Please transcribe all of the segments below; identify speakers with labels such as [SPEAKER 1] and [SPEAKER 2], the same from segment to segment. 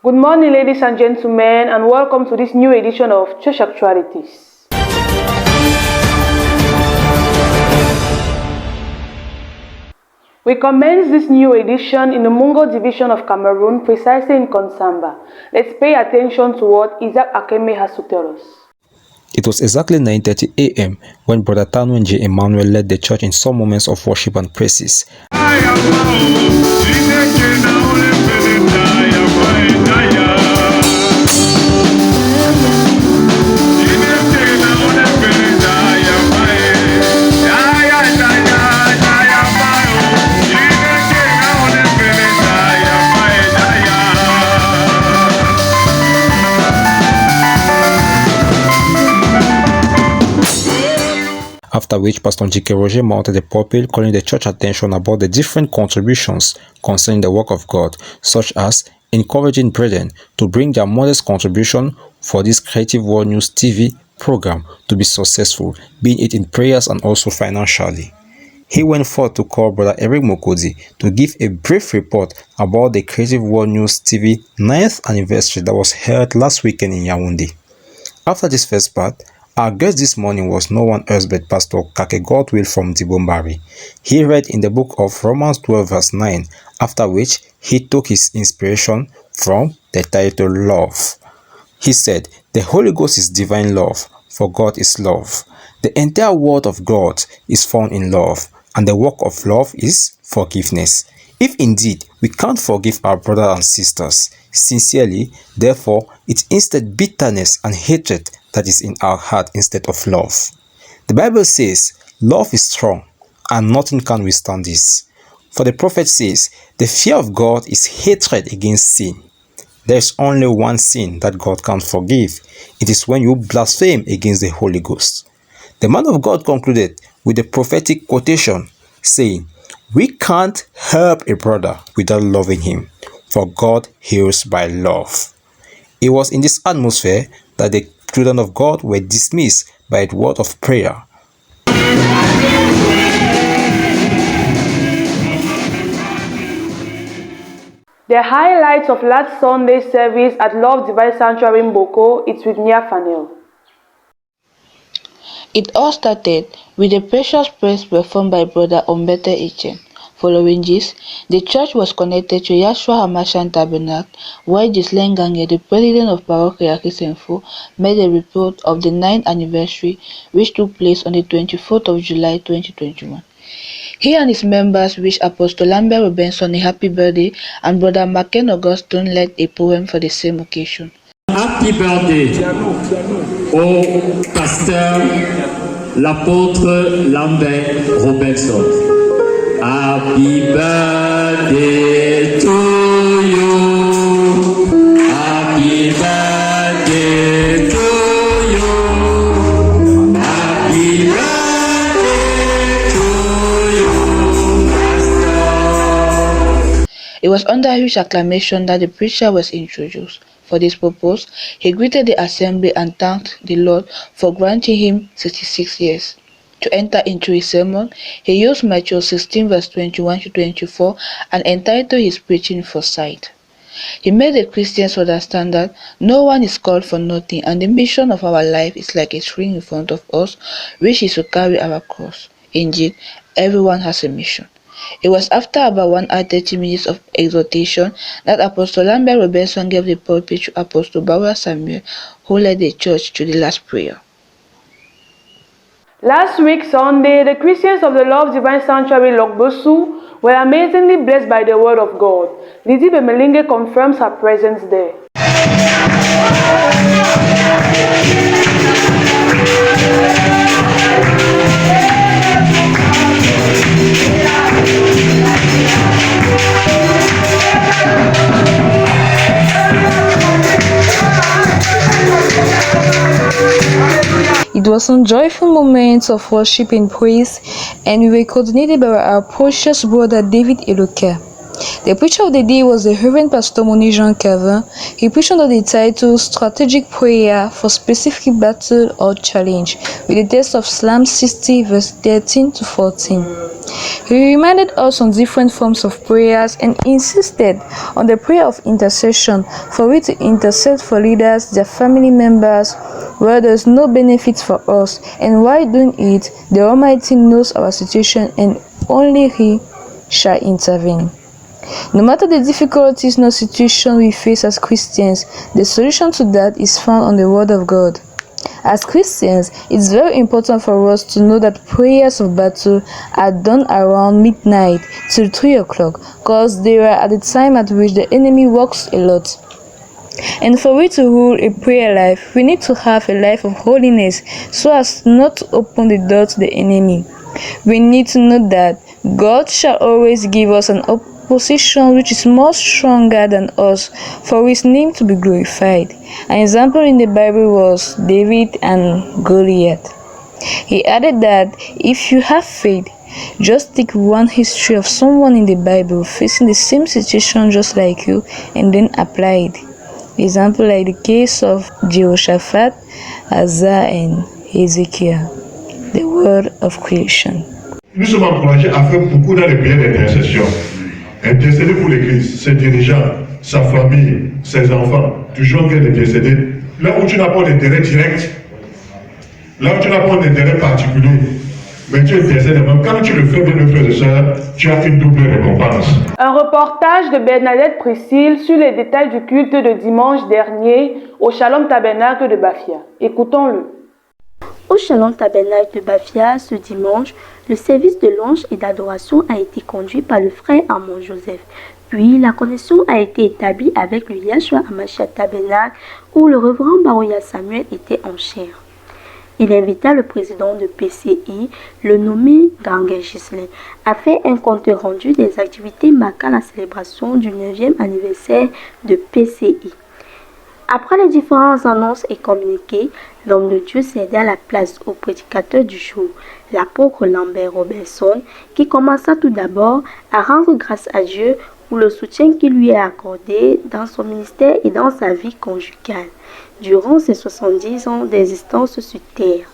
[SPEAKER 1] Good morning, ladies and gentlemen, and welcome to this new edition of Church Actualities. We commence this new edition in the Mungo division of Cameroon, precisely in Konsamba. Let's pay attention to what Isaac Akeme has to tell us.
[SPEAKER 2] It was exactly 9:30 a.m. when Brother Tanwenje Emmanuel led the church in some moments of worship and praises. After which, Pastor Njike Roger mounted the pulpit, calling the church attention about the different contributions concerning the work of God, such as encouraging brethren to bring their modest contribution for this Creative World News TV program to be successful, being it in prayers and also financially. He went forth to call Brother Eric Mokodi to give a brief report about the Creative World News TV 9th anniversary that was held last weekend in Yaoundé. After this first part, our guest this morning was no one else but Pastor Kake Godwill from Dibombari. He read in the book of Romans 12 verse 9, after which he took his inspiration from the title Love. He said, "The Holy Ghost is divine love, for God is love. The entire word of God is found in love, and the work of love is forgiveness. If indeed we can't forgive our brothers and sisters sincerely, therefore it's instead bitterness and hatred that is in our heart instead of love. The Bible says, love is strong, and nothing can withstand this. For the prophet says, the fear of God is hatred against sin. There is only one sin that God can't forgive. It is when you blaspheme against the Holy Ghost." The man of God concluded with a prophetic quotation saying, "We can't help a brother without loving him, for God heals by love." It was in this atmosphere that the children of God were dismissed by a word of prayer.
[SPEAKER 1] The highlights of last Sunday's service at Love Divine Sanctuary in Boko, it's with Nia Fanel.
[SPEAKER 3] It all started with a precious praise performed by Brother Ombete Echen. Following this, the church was connected to Yahshua HaMashiach Tabernacle, where Ghislaine Gange, the president of Parokia Kisenfo, made a report of the 9th anniversary, which took place on the 24th of July 2021. He and his members wished Apostle Lambert Robinson a happy birthday, and Brother Maken Augustine led a poem for the same occasion.
[SPEAKER 4] Happy birthday au pasteur l'apôtre Lambert Robinson. Happy birthday to you. Happy birthday to you. Happy birthday to you, pastor.
[SPEAKER 3] It was under huge acclamation that the preacher was introduced. For this purpose, he greeted the assembly and thanked the Lord for granting him 66 years. To enter into his sermon, he used Matthew 16 verse 21 to 24 and entitled his preaching Foresight. He made the Christians understand that no one is called for nothing, and the mission of our life is like a string in front of us, which is to carry our cross. Indeed, everyone has a mission. It was after about 1 hour 30 minutes of exhortation that Apostle Lambert Robinson gave the pulpit to Apostle Bawa Samuel, who led the church to the last prayer.
[SPEAKER 1] Last week, Sunday, the Christians of the Love Divine Sanctuary Lokbosu were amazingly blessed by the Word of God. Lizzie Bemelinge confirms her presence there.
[SPEAKER 5] It was some joyful moments of worship and praise, and we were coordinated by our precious brother David Eloka. The preacher of the day was the Reverend Pastor Moni Jean Calvin. He preached under the title Strategic Prayer for Specific Battle or Challenge with the text of Psalm 60 verse 13 to 14. He reminded us on different forms of prayers and insisted on the prayer of intercession for we to intercede for leaders, their family members, where there is no benefit for us, and while doing it, the Almighty knows our situation and only He shall intervene. No matter the difficulties or situation we face as Christians, the solution to that is found on the Word of God. As Christians, it's very important for us to know that prayers of battle are done around midnight till 3 o'clock, because they are at the time at which the enemy works a lot. And for we to rule a prayer life, we need to have a life of holiness so as not to open the door to the enemy. We need to know that God shall always give us an opposition which is more stronger than us, for His name to be glorified. An example in the Bible was David and Goliath. He added that if you have faith, just take one history of someone in the Bible facing the same situation just like you and then apply it. Example like the case of Jehoshaphat, Asa and Hezekiah. The word of creation.
[SPEAKER 6] Nous sommes encouragés à faire beaucoup dans les prières d'intercession. Intercéder pour l'Église, ses dirigeants, sa famille, ses enfants. Toujours bien d'intercéder. Là où tu n'as pas d'intérêt direct, là où tu n'as pas d'intérêt particulier, mais tu intercèdes même. Quand tu le fais bien, frères et sœurs, tu as une double récompense.
[SPEAKER 1] Un reportage de Bernadette Priscille sur les détails du culte de dimanche dernier au Shalom Tabernacle de Bafia. Écoutons-le.
[SPEAKER 7] Au Shalom Tabernacle de Bafia, ce dimanche, le service de louange et d'adoration a été conduit par le frère Armand Joseph. Puis, la connexion a été établie avec le Yahshua Hamashiach Tabernacle où le révérend Barouya Samuel était en chair. Il invita le président de PCI, le nommé Gangué Gislain, à faire un compte rendu des activités marquant la célébration du 9e anniversaire de PCI. Après les différentes annonces et communiqués, l'homme de Dieu céda la place au prédicateur du jour, l'apôtre Lambert Robertson, qui commença tout d'abord à rendre grâce à Dieu pour le soutien qu'il lui a accordé dans son ministère et dans sa vie conjugale, durant ses 70 ans d'existence sur terre.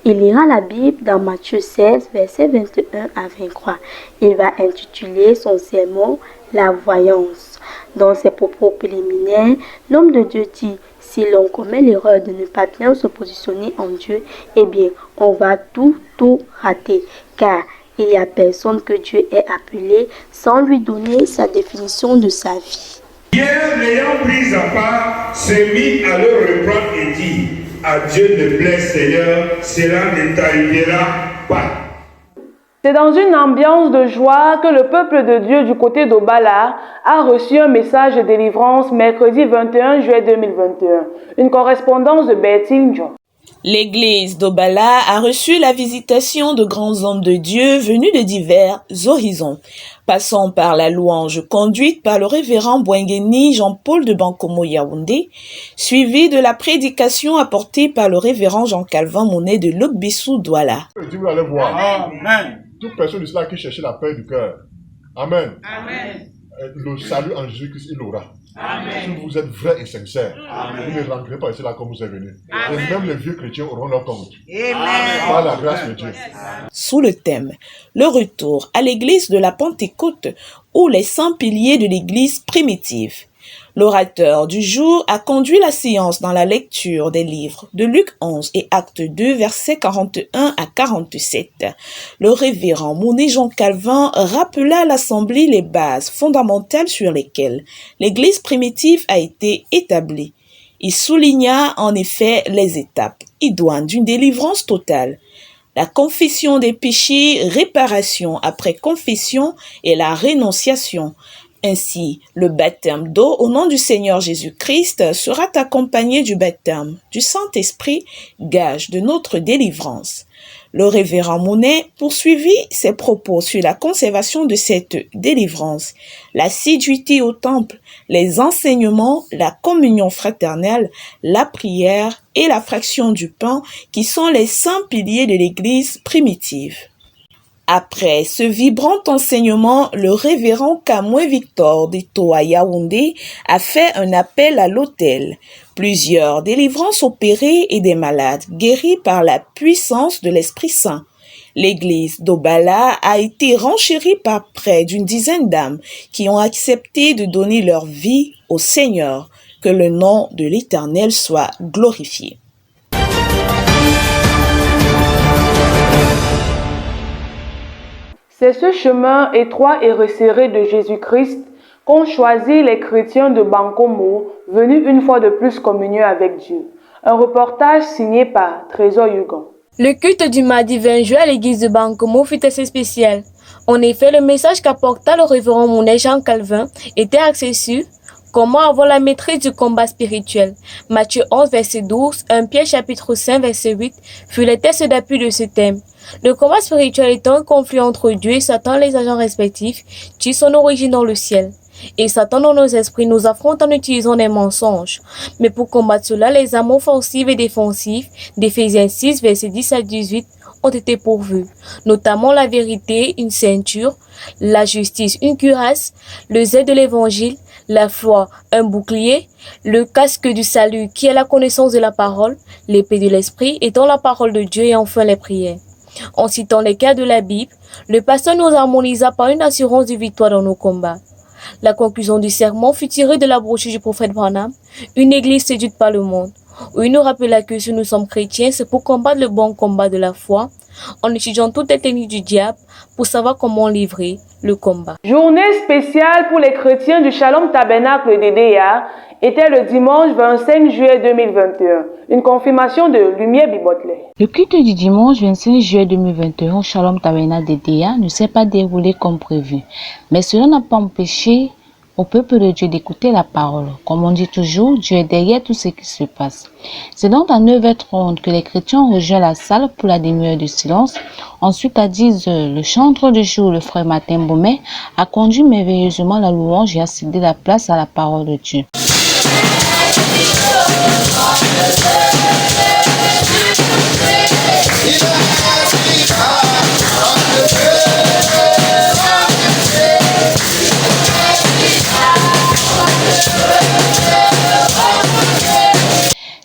[SPEAKER 7] Il lira la Bible dans Matthieu 16, versets 21 à 23. Il va intituler son sermon « La voyance ». Dans ses propos préliminaires, l'homme de Dieu dit « Si l'on commet l'erreur de ne pas bien se positionner en Dieu, eh bien, on va tout rater, car il n'y a personne que Dieu ait appelé sans lui donner sa définition de sa vie. »
[SPEAKER 8] Pierre, l'ayant pris à part, s'est mis à leur reprendre et dit « À Dieu ne plaise, Seigneur, cela ne t'arrivera pas. »
[SPEAKER 1] C'est dans une ambiance de joie que le peuple de Dieu du côté d'Obala a reçu un message de délivrance mercredi 21 juillet 2021. Une correspondance de Bertine Njo.
[SPEAKER 9] L'église d'Obala a reçu la visitation de grands hommes de Dieu venus de divers horizons, passant par la louange conduite par le révérend Bouengeni Jean-Paul de Bankomo Yaoundé, suivi de la prédication apportée par le révérend Jean-Calvin Monet de Lokbissou Douala.
[SPEAKER 6] Dieu allez voir. Amen. Toute personne ici qui cherche la paix du cœur. Amen. Amen. Le salut en Jésus-Christ, il l'aura. Amen. Si vous êtes vrai et sincère, vous ne rentrez pas ici là comme vous êtes venu. Et même les vieux chrétiens auront leur compte. Amen. Par la grâce de Dieu.
[SPEAKER 9] Sous le thème « Le retour à l'église de la Pentecôte » ou les 100 piliers de l'église primitive. L'orateur du jour a conduit la séance dans la lecture des livres de Luc 11 et Acte 2, versets 41 à 47. Le révérend Monet Jean Calvin rappela à l'Assemblée les bases fondamentales sur lesquelles l'Église primitive a été établie. Il souligna en effet les étapes idoines d'une délivrance totale. La confession des péchés, réparation après confession et la rénonciation. Ainsi, le baptême d'eau au nom du Seigneur Jésus-Christ sera accompagné du baptême du Saint-Esprit, gage de notre délivrance. Le révérend Monet poursuivit ses propos sur la conservation de cette délivrance, l'assiduité au temple, les enseignements, la communion fraternelle, la prière et la fraction du pain qui sont les 100 piliers de l'Église primitive. Après ce vibrant enseignement, le révérend Kamwe Victor d'Ito à Yaoundé a fait un appel à l'autel. Plusieurs délivrances opérées et des malades guéris par la puissance de l'Esprit Saint. L'église d'Obala a été renchérie par près d'une dizaine d'âmes qui ont accepté de donner leur vie au Seigneur. Que le nom de l'Éternel soit glorifié.
[SPEAKER 1] C'est ce chemin étroit et resserré de Jésus-Christ qu'ont choisi les chrétiens de Bankomo, venus une fois de plus communier avec Dieu. Un reportage signé par Trésor Hugon.
[SPEAKER 10] Le culte du mardi 20 juillet à l'église de Bankomo fut assez spécial. En effet, le message qu'apporta le révérend Mounet Jean Calvin était axé sur comment avoir la maîtrise du combat spirituel. Matthieu 11, verset 12, 1 Pierre chapitre 5, verset 8 furent les textes d'appui de ce thème. Le combat spirituel étant un conflit entre Dieu et Satan, les agents respectifs, tire son origine dans le ciel. Et Satan dans nos esprits nous affronte en utilisant des mensonges. Mais pour combattre cela, les armes offensives et défensives d'Éphésiens 6, versets 10 à 18 ont été pourvus, notamment la vérité, une ceinture, la justice, une cuirasse, le zèle de l'évangile, la foi, un bouclier, le casque du salut qui est la connaissance de la parole, l'épée de l'esprit étant la parole de Dieu et enfin les prières. En citant les cas de la Bible, le pasteur nous harmonisa par une assurance de victoire dans nos combats. La conclusion du sermon fut tirée de la brochure du prophète Branham, une église séduite par le monde, où il nous rappela que si nous sommes chrétiens, c'est pour combattre le bon combat de la foi, en étudiant toutes les techniques du diable pour savoir comment livrer le combat.
[SPEAKER 1] Journée spéciale pour les chrétiens du Shalom Tabernacle d'Edea était le dimanche 25 juillet 2021. Une confirmation de Lumière Bibotley.
[SPEAKER 11] Le culte du dimanche 25 juillet 2021 au Shalom Tabernacle d'Edea ne s'est pas déroulé comme prévu, mais cela n'a pas empêché au peuple de Dieu d'écouter la parole. Comme on dit toujours, Dieu est derrière tout ce qui se passe. C'est donc à 9h30 que les chrétiens ont rejoint la salle pour la demi-heure de silence. Ensuite, à 10h, le chanteur du jour, le frère Martin Baumet, a conduit merveilleusement la louange et a cédé la place à la parole de Dieu.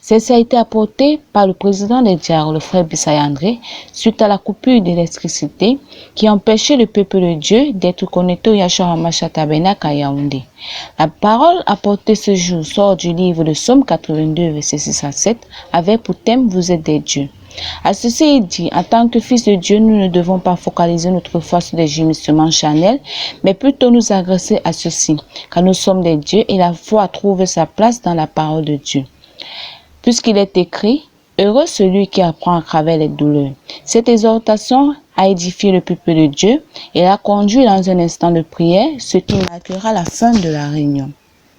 [SPEAKER 11] Ceci a été apporté par le président des diacres, le frère Bissay André, suite à la coupure d'électricité qui empêchait le peuple de Dieu d'être connecté au Yahshua HaMashiach Tabernacle à Yaoundé. La parole apportée ce jour sort du livre de Psaume 82, versets 6 à 7, avec pour thème « Vous êtes des dieux ». À ceci, il dit, en tant que fils de Dieu, nous ne devons pas focaliser notre foi sur des gémissements charnels, mais plutôt nous agresser à ceci, car nous sommes des dieux et la foi trouve sa place dans la parole de Dieu. Puisqu'il est écrit, heureux celui qui apprend à travers les douleurs. Cette exhortation a édifié le peuple de Dieu et l'a conduit dans un instant de prière, ce qui marquera la fin de la réunion.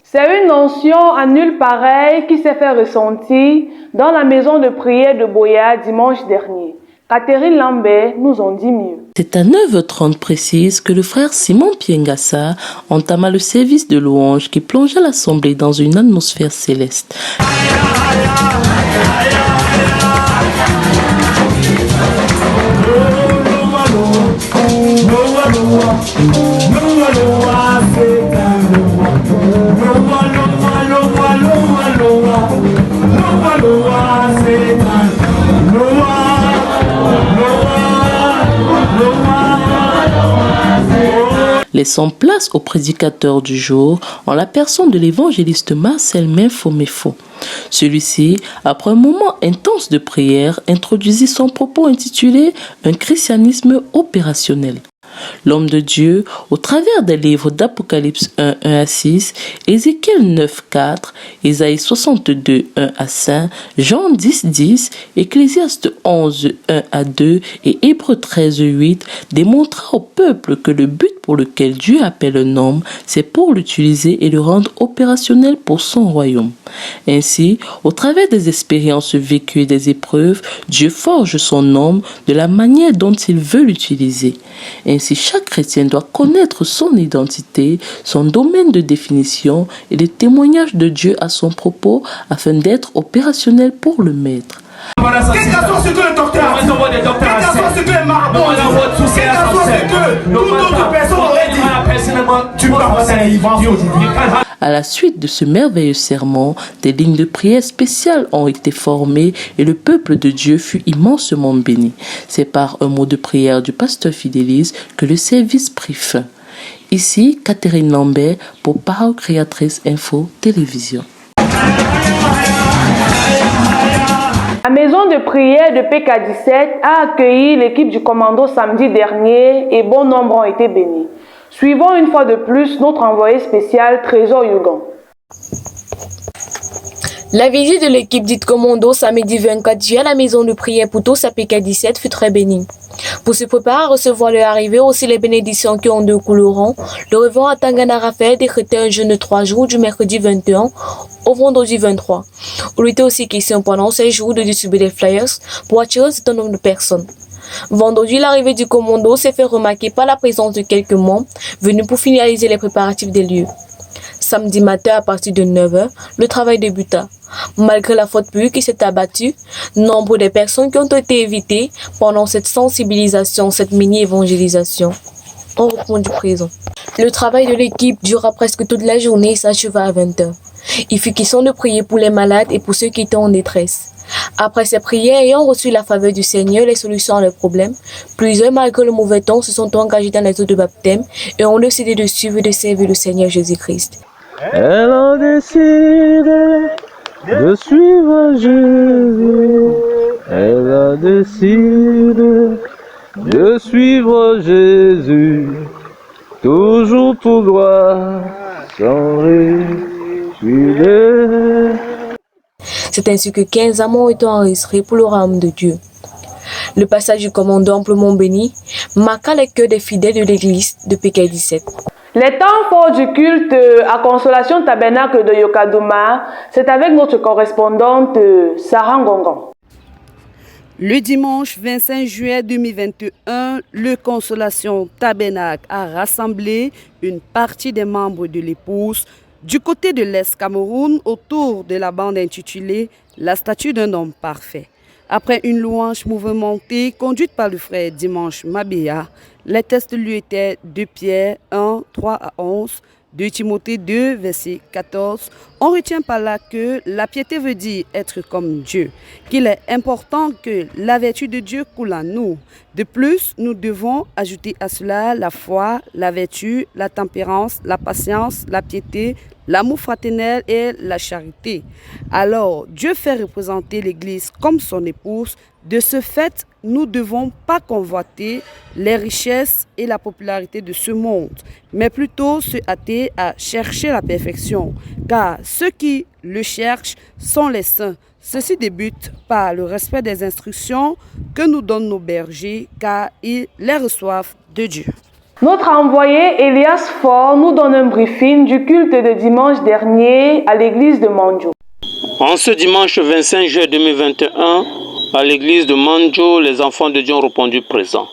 [SPEAKER 1] C'est une notion à nul pareil qui s'est fait ressentir dans la maison de prière de Boya dimanche dernier. Catherine Lambert nous en dit mieux.
[SPEAKER 12] C'est à 9h30 précise que le frère Simon Piengassa entama le service de louange qui plongea l'assemblée dans une atmosphère céleste. Laissant place au prédicateur du jour en la personne de l'évangéliste Marcel Menfo-Mefo. Celui-ci, après un moment intense de prière, introduisit son propos intitulé « Un christianisme opérationnel ». L'homme de Dieu, au travers des livres d'Apocalypse 1, 1 à 6, Ézéchiel 9, 4, Ésaïe 62, 1 à 5, Jean 10, 10, Ecclésiaste 11, 1 à 2 et Hébreux 13, 8, démontra au peuple que le but pour lequel Dieu appelle un homme, c'est pour l'utiliser et le rendre opérationnel pour son royaume. Ainsi, au travers des expériences vécues et des épreuves, Dieu forge son homme de la manière dont il veut l'utiliser. Ainsi, chaque chrétien doit connaître son identité, son domaine de définition et les témoignages de Dieu à son propos afin d'être opérationnel pour le Maître.
[SPEAKER 4] Quel que soit ce que le docteur a dit, quel que soit ce que les marabouts ont dit, quel que soit ce que toute autre personne aurait dit, tu peux avoir un livre aujourd'hui.
[SPEAKER 12] À la suite de ce merveilleux sermon, des lignes de prière spéciales ont été formées et le peuple de Dieu fut immensément béni. C'est par un mot de prière du pasteur Fidélis que le service prit fin. Ici, Catherine Lambert pour Parole Créatrice Info Télévision.
[SPEAKER 1] La maison de prière de PK17 a accueilli l'équipe du commando samedi dernier et bon nombre ont été bénis. Suivons une fois de plus notre envoyé spécial Trésor Yugan.
[SPEAKER 10] La visite de l'équipe dite Commando samedi 24 juillet à la maison de prière pour tous à PK17 fut très bénie. Pour se préparer à recevoir leur arrivée, aussi les bénédictions qui ont découleront, le révérend Tangana Raphaël décrétait un jeûne de 3 jours du mercredi 21 au vendredi 23. Il était aussi question pendant ces jours de distribuer des flyers pour attirer un certain nombre de personnes. Vendredi, l'arrivée du commando s'est fait remarquer par la présence de quelques membres venus pour finaliser les préparatifs des lieux. Samedi matin, à partir de 9h, le travail débuta. Malgré la faute publique qui s'est abattue, nombre de personnes qui ont été évitées pendant cette sensibilisation, cette mini-évangélisation, ont répondu présent. Le travail de l'équipe dura presque toute la journée et s'acheva à 20h. Il fut question de prier pour les malades et pour ceux qui étaient en détresse. Après ces prières, ayant reçu la faveur du Seigneur et les solutions à leurs problèmes, plusieurs, malgré le mauvais temps, se sont engagés dans les eaux de baptême et ont décidé de suivre et de servir le Seigneur Jésus-Christ.
[SPEAKER 13] Elle a décidé de suivre Jésus. Elle a décidé de suivre Jésus. Toujours tout droit, sans reculer.
[SPEAKER 10] C'est ainsi que 15 âmes ont été enregistrés pour le royaume de Dieu. Le passage du commandant amplement béni marqua les cœurs des fidèles de l'église de PK17.
[SPEAKER 1] Les temps forts du culte à Consolation Tabernacle de Yokadouma, c'est avec notre correspondante Sarah Ngongan.
[SPEAKER 14] Le dimanche 25 juillet 2021, le Consolation Tabernacle a rassemblé une partie des membres de l'épouse du côté de l'Est Cameroun autour de la bande intitulée « La statue d'un homme parfait ». Après une louange mouvementée conduite par le frère Dimanche Mabéa, les textes lui étaient 2 Pierre 1, 3 à 11, 2 Timothée 2, verset 14. On retient par là que la piété veut dire être comme Dieu, qu'il est important que la vertu de Dieu coule en nous. De plus, nous devons ajouter à cela la foi, la vertu, la tempérance, la patience, la piété, l'amour fraternel et la charité. Alors, Dieu fait représenter l'Église comme son épouse. De ce fait, nous ne devons pas convoiter les richesses et la popularité de ce monde, mais plutôt se hâter à chercher la perfection, car ceux qui le cherchent sont les saints. Ceci débute par le respect des instructions que nous donnent nos bergers, car ils les reçoivent de Dieu.
[SPEAKER 1] Notre envoyé Elias Faure nous donne un briefing du culte de dimanche dernier à l'église de Mandjo.
[SPEAKER 15] En ce dimanche 25 juillet 2021, à l'église de Mandjo, les enfants de Dieu ont répondu présent.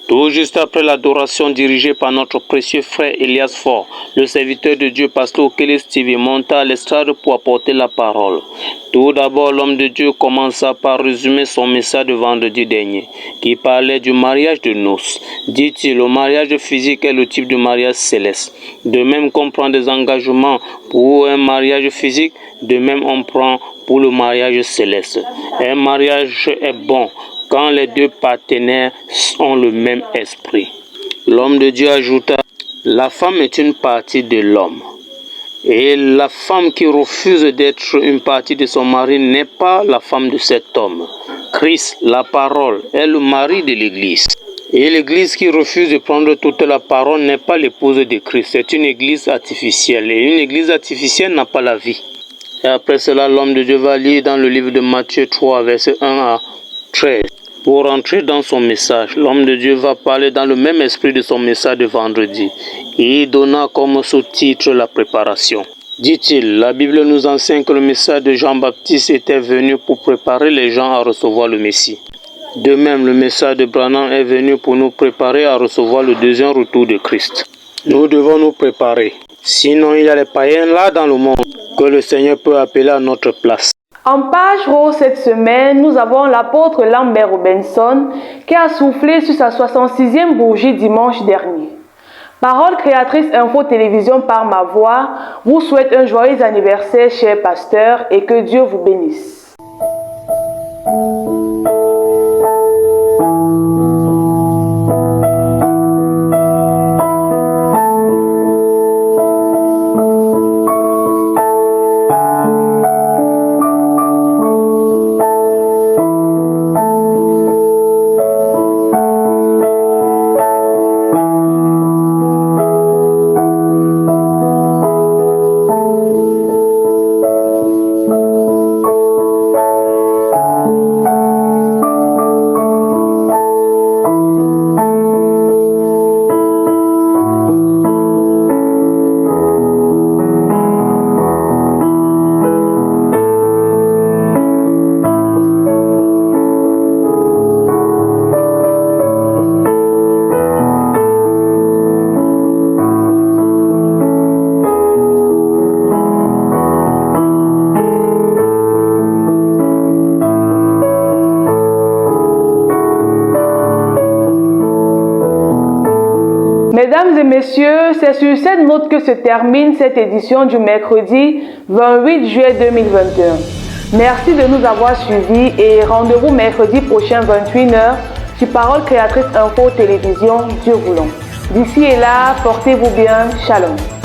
[SPEAKER 15] Tout juste après l'adoration dirigée par notre précieux frère Elias Faure, le serviteur de Dieu, pasteur Okele Stevie, monta à l'estrade pour apporter la parole. Tout d'abord, l'homme de Dieu commença par résumer son message de vendredi dernier, qui parlait du mariage de noces. Dit-il, le mariage physique est le type de mariage céleste. De même qu'on prend des engagements pour un mariage physique, de même on prend pour le mariage céleste. Un mariage est bon quand les deux partenaires ont le même esprit. L'homme de Dieu ajouta, la femme est une partie de l'homme. Et la femme qui refuse d'être une partie de son mari n'est pas la femme de cet homme. Christ, la parole, est le mari de l'Église. Et l'Église qui refuse de prendre toute la parole n'est pas l'épouse de Christ. C'est une Église artificielle. Et une Église artificielle n'a pas la vie. Et après cela, l'homme de Dieu va lire dans le livre de Matthieu 3, verset 1 à 13. Pour entrer dans son message, l'homme de Dieu va parler dans le même esprit de son message de vendredi. Et il donna comme sous-titre la préparation. Dit-il, la Bible nous enseigne que le message de Jean-Baptiste était venu pour préparer les gens à recevoir le Messie. De même, le message de Branham est venu pour nous préparer à recevoir le deuxième retour de Christ. Nous devons nous préparer. Sinon, il y a les païens là dans le monde que le Seigneur peut appeler à notre place.
[SPEAKER 1] En page rose cette semaine, nous avons l'apôtre Lambert Robinson qui a soufflé sur sa 66e bougie dimanche dernier. Parole créatrice Info Télévision par ma voix vous souhaite un joyeux anniversaire, cher pasteur, et que Dieu vous bénisse. Mesdames et messieurs, c'est sur cette note que se termine cette édition du mercredi 28 juillet 2021. Merci de nous avoir suivis et rendez-vous mercredi prochain 21h sur Parole Créatrice Info Télévision, Dieu voulant. D'ici et là, portez-vous bien. Shalom.